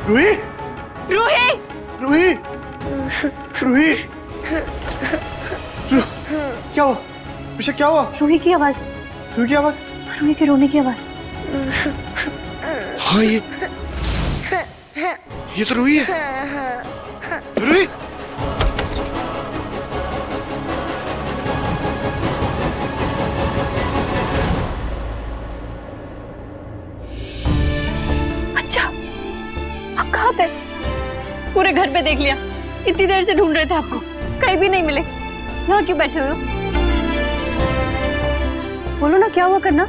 रूही, रूही, रूही, रूही, क्या हुआ? ऋषा क्या हुआ? रूही की आवाज, रूही की आवाज? रूही के रोने की आवाज। हाँ ये तो रूही है। रूही, अच्छा, आप कहाँ थे? पूरे घर पे देख लिया, इतनी देर से ढूंढ रहे थे आपको, कहीं भी नहीं मिले। यहाँ क्यों बैठे हुए हो? बोलो ना, क्या हुआ करना?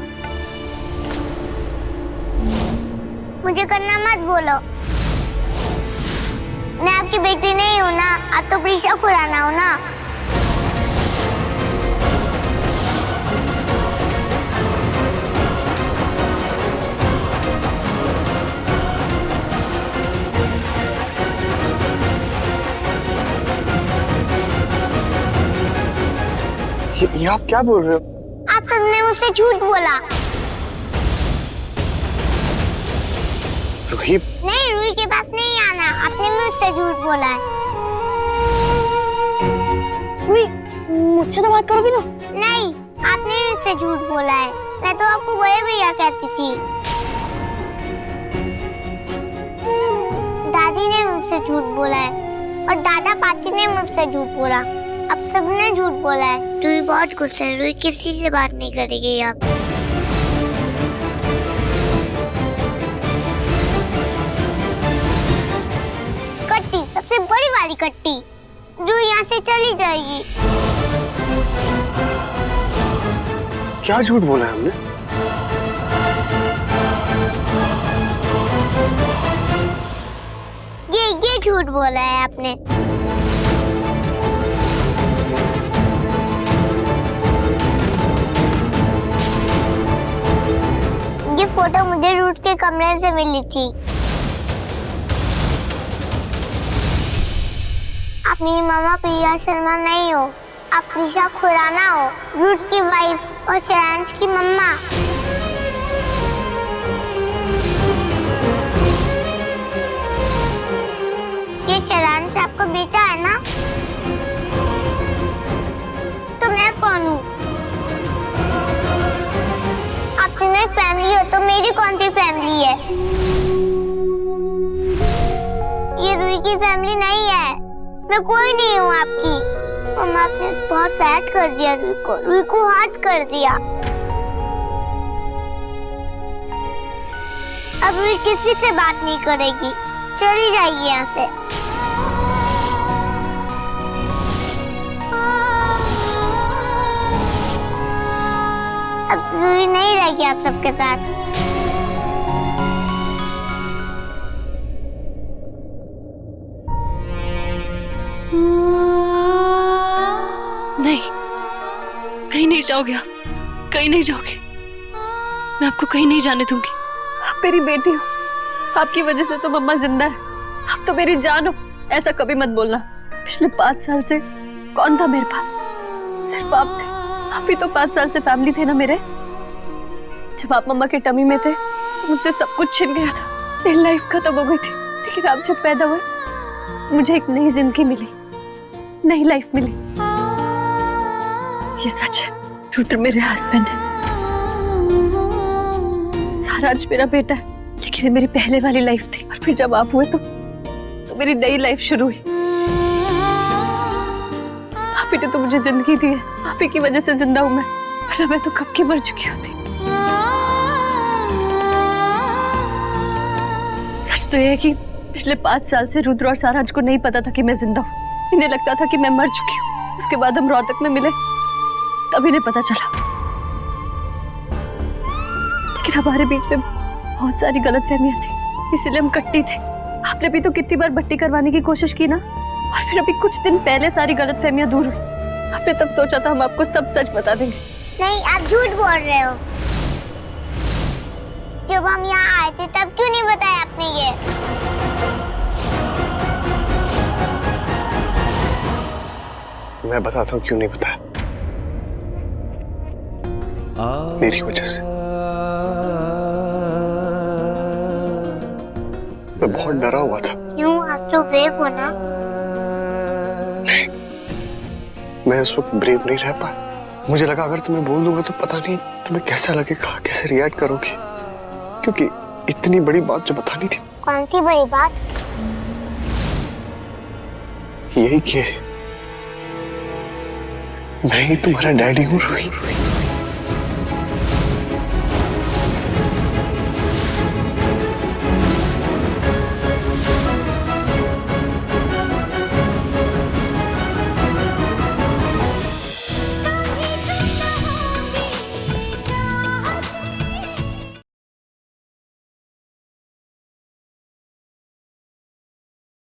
मुझे करना मत बोलो, मैं आपकी बेटी नहीं हूँ ना, आप तो प्रीशा खुराना हो ना। ये आप क्या बोल रहे हो? आप सबने मुझसे झूठ बोला। रूही, नहीं, रूही के पास नहीं आना, आपने मुझसे झूठ बोला है। रूही, मुझसे तो बात करोगी ना? नहीं, आपने मुझसे झूठ बोला है, मैं तो आपको बड़े भैया कहती थी। दादी ने मुझसे झूठ बोला है और दादा पाटी ने मुझसे झूठ बोला, अब सबने झूठ बोला है। रूही बहुत गुस्से है, रूही किसी से बात नहीं करेगी अब। कट्टी, सबसे बड़ी वाली कट्टी, रूही यहाँ से चली जाएगी। क्या झूठ बोला है हमने? ये झूठ बोला है आपने। ये फोटो मुझे रूट के कमरे से मिली थी। आप मेरी मामा प्रिया शर्मा नहीं हो, आप प्रीशा खुराना हो, रूट की वाइफ और शरांश की मम्मा। ये शरांश आपका बेटा है ना? तो मैं कौन हूँ? आप तीनों एक फैमिली हो, तो मेरी कौन सी फैमिली है? ये रूही की फैमिली नहीं है, मैं कोई नहीं हूँ आपकी। मम्मा, आपने बहुत सैड कर दिया रूही को हर्ट कर दिया। अब रूही किसी से बात नहीं करेगी, चली जाएगी यहाँ से। अब रूही नहीं रहेगी आप सबके साथ। नहीं, कहीं नहीं जाओगे आप, कहीं नहीं जाओगे। मैं आपको कहीं नहीं जाने दूंगी। आप मेरी बेटी हो, आपकी वजह से तो मम्मा जिंदा है। आप तो मेरी जान हो, ऐसा कभी मत बोलना। पिछले 5 साल से कौन था मेरे पास? सिर्फ आप थे। आप ही तो 5 साल से फैमिली थे ना मेरे। जब आप मम्मा के टमी में थे तो मुझसे सब कुछ छिन गया था, मेरी लाइफ खत्म हो गई थी। लेकिन आप जब पैदा हुए तो मुझे एक नई जिंदगी मिली, नई लाइफ मिली। ये सच है, रुद्र मेरे हस्बैंड है, सारांश मेरा बेटा है। लेकिन ये मेरी पहले वाली लाइफ थी, और फिर जब आप हुए तो मेरी नई लाइफ शुरू हुई। आप ही ने तो मुझे जिंदगी दी है, आप ही की वजह से जिंदा हूं मैं, वरना मैं तो कब की मर चुकी होती। सच तो ये है कि पिछले 5 साल से रुद्र और सारांश को नहीं पता था कि मैं जिंदा हूँ। इन्हें लगता था कि मैं मर चुकी हूँ। उसके बाद हम रोहतक में मिले, तब इन्हें पता चला। लेकिन हमारे बीच में बहुत सारी गलतफहमियां थी, इसीलिए हम कट्टी थे। आपने भी तो कितनी बार भट्टी करवाने की कोशिश की ना, और फिर अभी कुछ दिन पहले सारी गलतफहमियां दूर हुई। आपने तब सोचा था हम आपको सब सच बता देंगे। नहीं, आप झूठ बोल रहे हो। जब हम यहाँ आए थे तब क्यों नहीं बताया आपने ये? मैं बताता हूँ क्यों नहीं बताया। मेरी वजह से। मैं बहुत डरा हुआ था। क्यों, आप तो ब्रेव हो ना? नहीं, मैं उस वक्त ब्रेव नहीं रह पाया। मुझे लगा अगर तुम्हें बोल दूंगा तो पता नहीं तुम्हें कैसा लगेगा, कैसे रिएक्ट करोगे, क्योंकि इतनी बड़ी बात जो बतानी थी। कौन सी बड़ी बात? यही कि मैं ही तुम्हारा डैडी हूँ रूही।